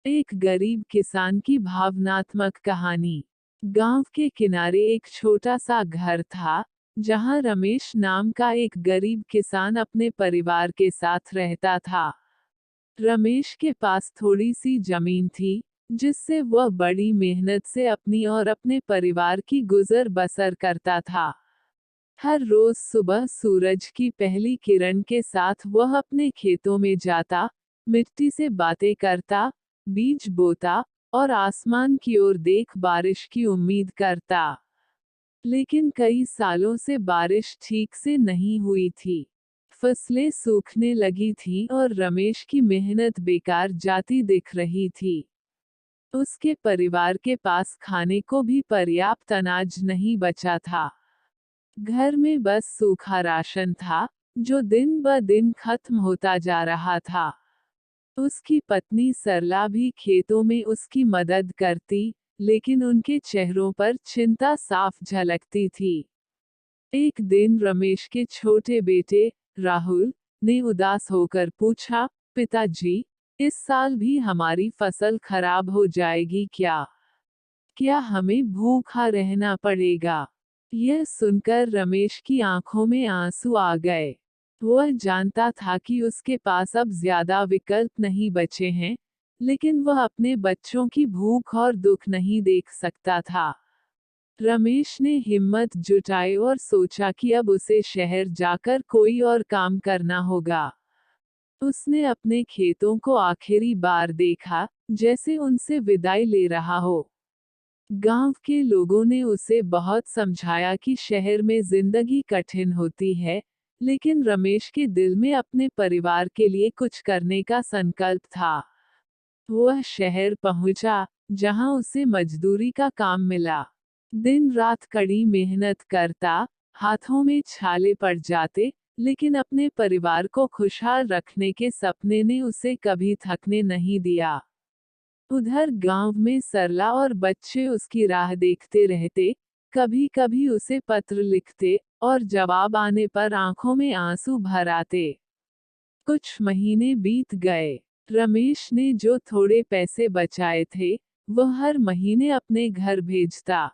एक गरीब किसान की भावनात्मक कहानी। गांव के किनारे एक छोटा सा घर था, जहां रमेश नाम का एक गरीब किसान अपने परिवार के साथ रहता था। रमेश के पास थोड़ी सी जमीन थी, जिससे वह बड़ी मेहनत से अपनी और अपने परिवार की गुजर बसर करता था। हर रोज सुबह सूरज की पहली किरण के साथ वह अपने खेतों में जाता, मिट्टी से बातें करता, बीज बोता और आसमान की ओर देख बारिश की उम्मीद करता। लेकिन कई सालों से बारिश ठीक से नहीं हुई थी। फसलें सूखने लगी थीं और रमेश की मेहनत बेकार जाती दिख रही थी। उसके परिवार के पास खाने को भी पर्याप्त अनाज नहीं बचा था। घर में बस सूखा राशन था, जो दिन ब दिन खत्म होता जा रहा था। उसकी पत्नी सरला भी खेतों में उसकी मदद करती, लेकिन उनके चेहरों पर चिंता साफ झलकती थी। एक दिन रमेश के छोटे बेटे, राहुल, ने उदास होकर पूछा, पिताजी, इस साल भी हमारी फसल खराब हो जाएगी क्या? क्या हमें भूखा रहना पड़ेगा? यह सुनकर रमेश की आंखों में आंसू आ गए। वह जानता था कि उसके पास अब ज्यादा विकल्प नहीं बचे हैं, लेकिन वह अपने बच्चों की भूख और दुख नहीं देख सकता था। रमेश ने हिम्मत जुटाई और सोचा कि अब उसे शहर जाकर कोई और काम करना होगा। उसने अपने खेतों को आखिरी बार देखा, जैसे उनसे विदाई ले रहा हो। गांव के लोगों ने उसे बहुत समझाया कि शहर में जिंदगी कठिन होती है, लेकिन रमेश के दिल में अपने परिवार के लिए कुछ करने का संकल्प था। वह शहर पहुंचा, जहां उसे मजदूरी का काम मिला। दिन रात कड़ी मेहनत करता, हाथों में छाले पड़ जाते, लेकिन अपने परिवार को खुशहाल रखने के सपने ने उसे कभी थकने नहीं दिया। उधर गांव में सरला और बच्चे उसकी राह देखते रहते, कभी कभी उसे पत्र लिखते, और जवाब आने पर आंखों में आंसू भर आते। कुछ महीने बीत गए। रमेश ने जो थोड़े पैसे बचाए थे, वह हर महीने अपने घर भेजता।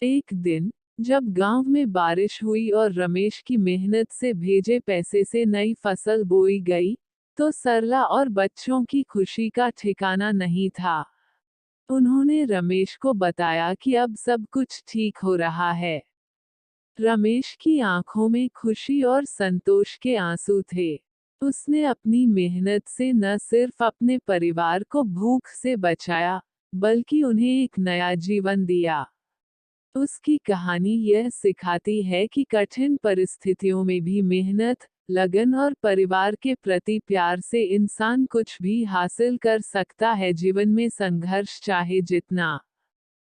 एक दिन, जब गांव में बारिश हुई और रमेश की मेहनत से भेजे पैसे से नई फसल बोई गई, तो सरला और बच्चों की खुशी का ठिकाना नहीं था। उन्होंने रमेश को बताया कि अब सब कुछ ठीक हो रहा है। रमेश की आंखों में खुशी और संतोष के आंसू थे। उसने अपनी मेहनत से न सिर्फ अपने परिवार को भूख से बचाया, बल्कि उन्हें एक नया जीवन दिया। उसकी कहानी यह सिखाती है कि कठिन परिस्थितियों में भी मेहनत, लगन और परिवार के प्रति प्यार से इंसान कुछ भी हासिल कर सकता है। जीवन में संघर्ष चाहे जितना